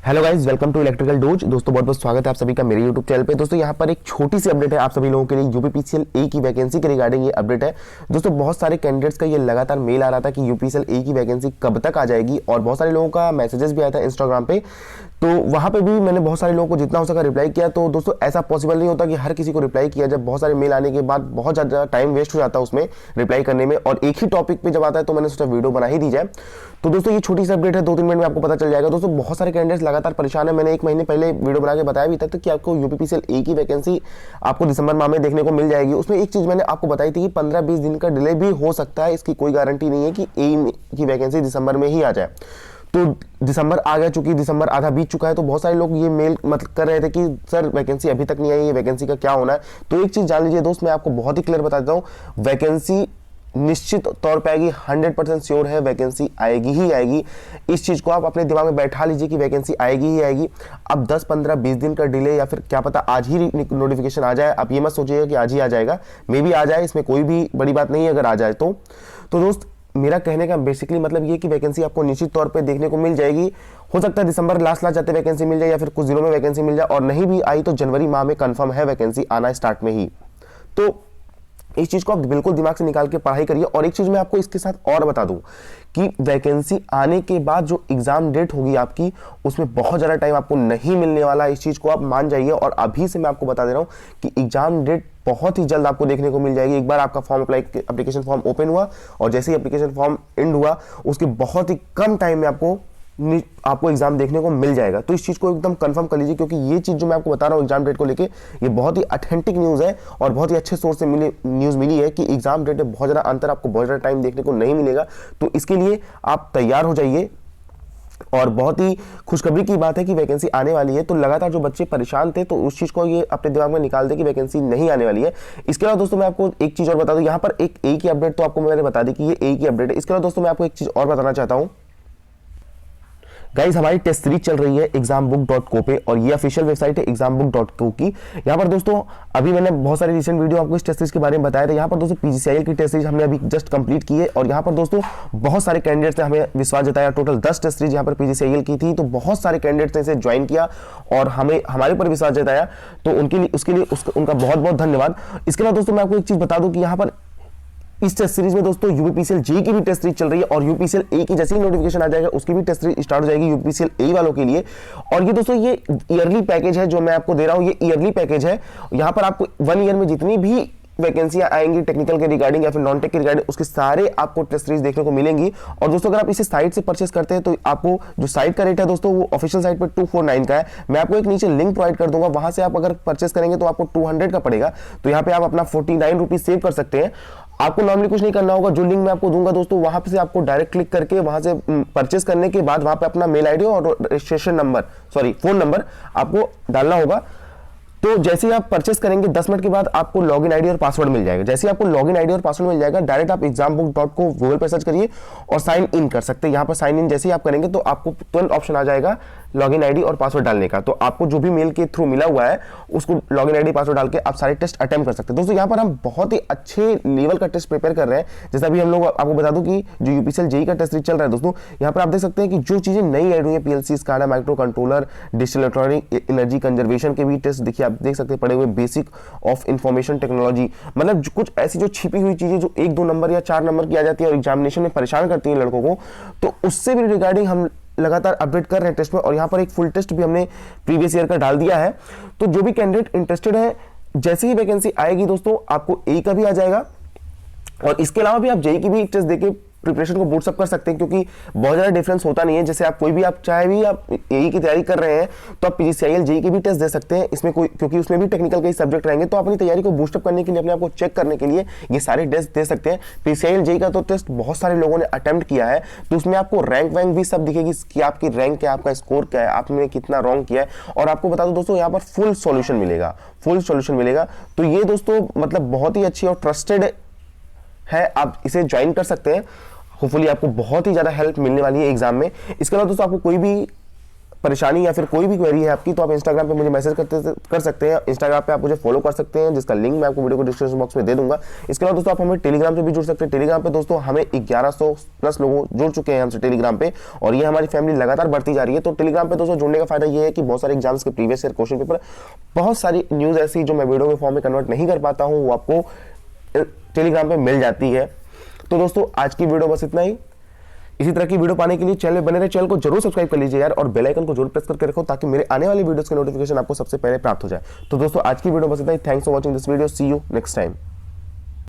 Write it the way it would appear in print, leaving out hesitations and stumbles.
Hello guys, welcome to electrical dose. दोस्तों बहुत बहुत स्वागत है आप सभी का मेरे यूट्यूब चैनल पे। दोस्तों यहाँ पर एक छोटी सी अपडेट है आप सभी लोगों के लिए। यूपीपीसीएल ए की वैकेंसी के रिगार्डिंग ये अपडेट है। दोस्तों बहुत सारे कैंडिडेट्स का ये लगातार मेल आ रहा था कि यूपीसीएल ए की वैकेंसी कब तक आ जाएगी, और बहुत सारे लोगों का मैसेजेस भी आया था इंस्टाग्राम पे। तो वहाँ पे भी मैंने बहुत सारे लोगों को जितना हो सका रिप्लाई किया। तो दोस्तों ऐसा पॉसिबल नहीं होता कि हर किसी को रिप्लाई किया। जब बहुत सारे मेल आने के बाद बहुत ज़्यादा टाइम वेस्ट हो जाता है उसमें रिप्लाई करने में, और एक ही टॉपिक पे जब आता है तो मैंने सोचा वीडियो बना ही दी जाए। तो दोस्तों ये छोटी सी अपडेट है, 2-3 मिनट में आपको पता चल जाएगा। दोस्तों बहुत सारे कैंडिडेट्स लगातार परेशान है। मैंने 1 महीने पहले वीडियो बना के बताया भी था कि आपको यूपीपीसीएल ए की वैकेंसी आपको दिसंबर माह में देखने को मिल जाएगी। उसमें एक चीज़ मैंने आपको बताई थी कि 15-20 दिन का डिले भी हो सकता है। इसकी कोई गारंटी नहीं है कि ए की वैकेंसी दिसंबर में ही आ जाए। तो दिसंबर आ गया, चूंकि दिसंबर आधा बीत चुका है, तो बहुत सारे लोग ये मेल मतलब कर रहे थे कि सर वैकेंसी अभी तक नहीं आई है, वैकेंसी का क्या होना है। तो एक चीज़ जान लीजिए दोस्त, मैं आपको बहुत ही क्लियर बता देता हूँ, वैकेंसी निश्चित तौर पे आएगी। 100% श्योर है, वैकेंसी आएगी ही आएगी। इस चीज़ को आप अपने दिमाग में बैठा लीजिए कि वैकेंसी आएगी ही आएगी। अब 10, 15, 20 दिन का डिले, या फिर क्या पता आज ही नोटिफिकेशन आ जाए। आप ये मत सोचिएगा कि आज ही आ जाएगा, मे भी आ जाए, इसमें कोई भी बड़ी बात नहीं है अगर आ जाए तो दोस्त मेरा कहने का बेसिकली मतलब ये कि वैकेंसी आपको निश्चित तौर पे देखने को मिल जाएगी। हो सकता है दिसंबर लास्ट जाते वैकेंसी मिल जाए, या फिर कुछ दिनों में वैकेंसी मिल जाए, और नहीं भी आई तो जनवरी माह में कंफर्म है वैकेंसी आना स्टार्ट में ही। तो इस चीज़ को आप बिल्कुल दिमाग से निकाल के पढ़ाई करिए। और एक चीज़ मैं आपको इसके साथ और बता दूं कि वैकेंसी आने के बाद जो एग्जाम डेट होगी आपकी, उसमें बहुत ज़्यादा टाइम आपको नहीं मिलने वाला है। इस चीज़ को आप मान जाइए। और अभी से मैं आपको बता दे रहा हूँ कि एग्जाम डेट बहुत ही जल्द आपको देखने को मिल जाएगी। एक बार आपका फॉर्म एप्लीकेशन फॉर्म ओपन हुआ, और जैसे ही एप्लीकेशन फॉर्म एंड हुआ, उसके बहुत ही कम टाइम में आपको एग्जाम देखने को मिल जाएगा। तो इस चीज़ को एकदम कंफर्म कर लीजिए, क्योंकि ये चीज़ जो मैं आपको बता रहा हूँ एग्जाम डेट को लेके, ये बहुत ही ऑथेंटिक न्यूज़ है और बहुत ही अच्छे सोर्स से न्यूज़ मिली है कि एग्जाम डेट में बहुत ज़्यादा अंतर, आपको बहुत ज़्यादा टाइम देखने को नहीं मिलेगा। तो इसके लिए आप तैयार हो जाइए। और बहुत ही खुशखबरी की बात है कि वैकेंसी आने वाली है। तो लगातार जो बच्चे परेशान थे, तो उस चीज़ को ये अपने दिमाग में निकाल दे कि वैकेंसी नहीं आने वाली है। इसके अलावा दोस्तों मैं आपको एक चीज़ और बता दूं, यहाँ पर एक ए की अपडेट तो आपको मैंने बता दी कि ये ए की अपडेट है। इसके अलावा दोस्तों मैं आपको एक चीज़ और बताना चाहता हूँ गाइज, हमारी टेस्ट सीरीज चल रही है exambook.co पे, और ये ऑफिशियल वेबसाइट है exambook.co की। यहाँ पर दोस्तों अभी मैंने बहुत सारे रिसेंट वीडियो आपको इस टेस्ट सीरीज के बारे में बताया था। यहाँ पर दोस्तों पीजीसीआईएल की टेस्ट सीरीज हमने अभी जस्ट कंप्लीट की है, और यहाँ पर दोस्तों बहुत सारे कैंडिडेट्स ने हमें विश्वास जताया। टोटल 10 टेस्ट सीरीज यहाँ पर पीजीसीआईएल की थी, तो बहुत सारे कैंडिडेट्स ने इसे ज्वाइन किया और हमें हमारे ऊपर विश्वास जताया। तो उसके लिए उनका बहुत बहुत धन्यवाद। इसके बाद दोस्तों मैं आपको एक चीज़ बता दूँ कि यहाँ पर इस टेस्ट सीरीज में दोस्तों यूपीपीसीएल जे की भी टेस्ट सीरीज चल रही है, और यूपीसीएल ए की जैसे ही नोटिफिकेशन आ जाएगा उसकी भी टेस्ट सीरीज स्टार्ट हो जाएगी यूपीसीएल ए वालों के लिए। और ये दोस्तों ये ईयरली पैकेज है जो मैं आपको दे रहा हूँ, ये ईयरली पैकेज है। यहाँ पर आपको 1 ईयर में जितनी भी वैकेंसियां आएंगी टेक्निकल के रिगार्डिंग या फिर नॉन टेक के रिगार्डिंग, उसके सारे आपको टेस्ट सीरीज देखने को मिलेंगी। और दोस्तों अगर आप इसे साइट से परचेस करते हैं तो आपको जो साइट का रेट है दोस्तों वो ऑफिशियल साइट पर 249 का है। मैं आपको एक नीचे लिंक प्रोवाइड कर दूंगा, वहां से आप अगर परचेस करेंगे तो आपको 200 का पड़ेगा। तो यहाँ पे आप अपना 49 रुपीज सेव कर सकते हैं। आपको नॉर्मली कुछ नहीं करना होगा, जो लिंक मैं आपको दूंगा दोस्तों वहां से आपको डायरेक्ट क्लिक करके वहां से परचेस करने के बाद वहां पे अपना मेल आईडी और रजिस्ट्रेशन नंबर फोन नंबर आपको डालना होगा। तो जैसे ही आप परचेस करेंगे 10 मिनट के बाद आपको लॉगिन आईडी और पासवर्ड मिल जाएगा। जैसे ही आपको लॉगिन आईडी और पासवर्ड मिल जाएगा, डायरेक्ट आप exambook.co गूगल पर सर्च करिए और साइन इन कर सकते हैं। यहाँ पर साइन इन जैसे ही आप करेंगे तो आपको तुरंत ऑप्शन आ जाएगा लॉगिन आईडी और पासवर्ड डालने का। तो आपको जो भी मेल के थ्रू मिला हुआ है उसको लॉगिन आईडी पासवर्ड डाल के आप सारे टेस्ट अटेम्प्ट कर सकते हैं। दोस्तों यहाँ पर हम बहुत ही अच्छे लेवल का टेस्ट प्रिपेयर कर रहे हैं। जैसा अभी हम लोग आपको बता दूं कि जो यूपीसीएल जेई का टेस्ट चल रहा है दोस्तों, यहाँ पर आप देख सकते हैं कि जो चीजें नई ऐड हुई है, PLC, SCADA, micro controller, digital electronic, energy conservation के भी टेस्ट देखिए, आप देख सकते हैं पड़े हुए, बेसिक ऑफ इंफॉर्मेशन टेक्नोलॉजी, मतलब कुछ ऐसी जो छिपी हुई चीजें जो 1-2 नंबर या 4 नंबर की आ जाती है और एग्जामिनेशन में परेशान करती हैं लड़कों को, तो उससे भी रिगार्डिंग हम लगातार अपडेट कर रहे हैं टेस्ट में। और यहाँ पर एक फुल टेस्ट भी हमने प्रीवियस ईयर का डाल दिया है। तो जो भी कैंडिडेट इंटरेस्टेड है, जैसे ही वैकेंसी आएगी दोस्तों आपको ए का भी आ जाएगा, और इसके अलावा भी आप जेई की भी टेस्ट देके प्रिपरेशन को बूस्ट अप कर सकते हैं, क्योंकि बहुत ज़्यादा डिफरेंस होता नहीं है। जैसे आप कोई भी आप चाहे भी आप एई की तैयारी कर रहे हैं तो आप पीजीसीआईएल जेई के भी टेस्ट दे सकते हैं इसमें कोई, क्योंकि उसमें भी टेक्निकल के सब्जेक्ट रहेंगे। तो अपनी तैयारी को बूस्ट अप करने के लिए, अपने आप को चेक करने के लिए ये सारे टेस्ट दे सकते हैं। पीजीसीआईएल जेई का तो टेस्ट बहुत सारे लोगों ने अटेम्प्ट किया है, तो उसमें आपको रैंक वैंक भी सब दिखेगी कि आपकी रैंक क्या है, आपका स्कोर क्या है, आपने कितना रॉन्ग किया है। और आपको बता दो दोस्तों यहाँ पर फुल सॉल्यूशन मिलेगा। तो ये दोस्तों मतलब बहुत ही अच्छी और ट्रस्टेड है, आप इसे ज्वाइन कर सकते हैं। होपफुली आपको बहुत ही ज़्यादा हेल्प मिलने वाली है एग्जाम में। इसके अलावा दोस्तों आपको कोई भी परेशानी या फिर कोई भी क्वेरी है आपकी, तो आप इंस्टाग्राम पे मुझे मैसेज कर सकते हैं। इंस्टाग्राम पे आप मुझे फॉलो कर सकते हैं, जिसका लिंक मैं आपको वीडियो को डिस्क्रिप्शन बॉक्स में दे दूंगा। इसके अलावा दोस्तों आप हमें टेलीग्राम पे भी जुड़ सकते हैं। टेलीग्राम पे दोस्तों हमें 1100 प्लस लोग जुड़ चुके हैं हमसे टेलीग्राम पे, और ये हमारी फैमिली लगातार बढ़ती जा रही है। तो टेलीग्राम पे दोस्तों जुड़ने का फायदा ये है कि बहुत सारे एग्जाम्स के प्रीवियस ईयर क्वेश्चन पेपर, बहुत सारी न्यूज ऐसी जो मैं वीडियो के फॉर्म में कन्वर्ट नहीं कर पाता हूँ, वो आपको टेलीग्राम पे मिल जाती है। तो दोस्तों आज की वीडियो बस इतना ही। इसी तरह की वीडियो पाने के लिए चैनल बने रहे, चैनल को जरूर सब्सक्राइब कर लीजिए यार, और बेल आइकन को जरूर प्रेस करके रखो ताकि मेरे आने वाली वीडियोस के नोटिफिकेशन आपको सबसे पहले प्राप्त हो जाए। तो दोस्तों आज की वीडियो बस इतना ही। Thanks for watching this video, see you next time.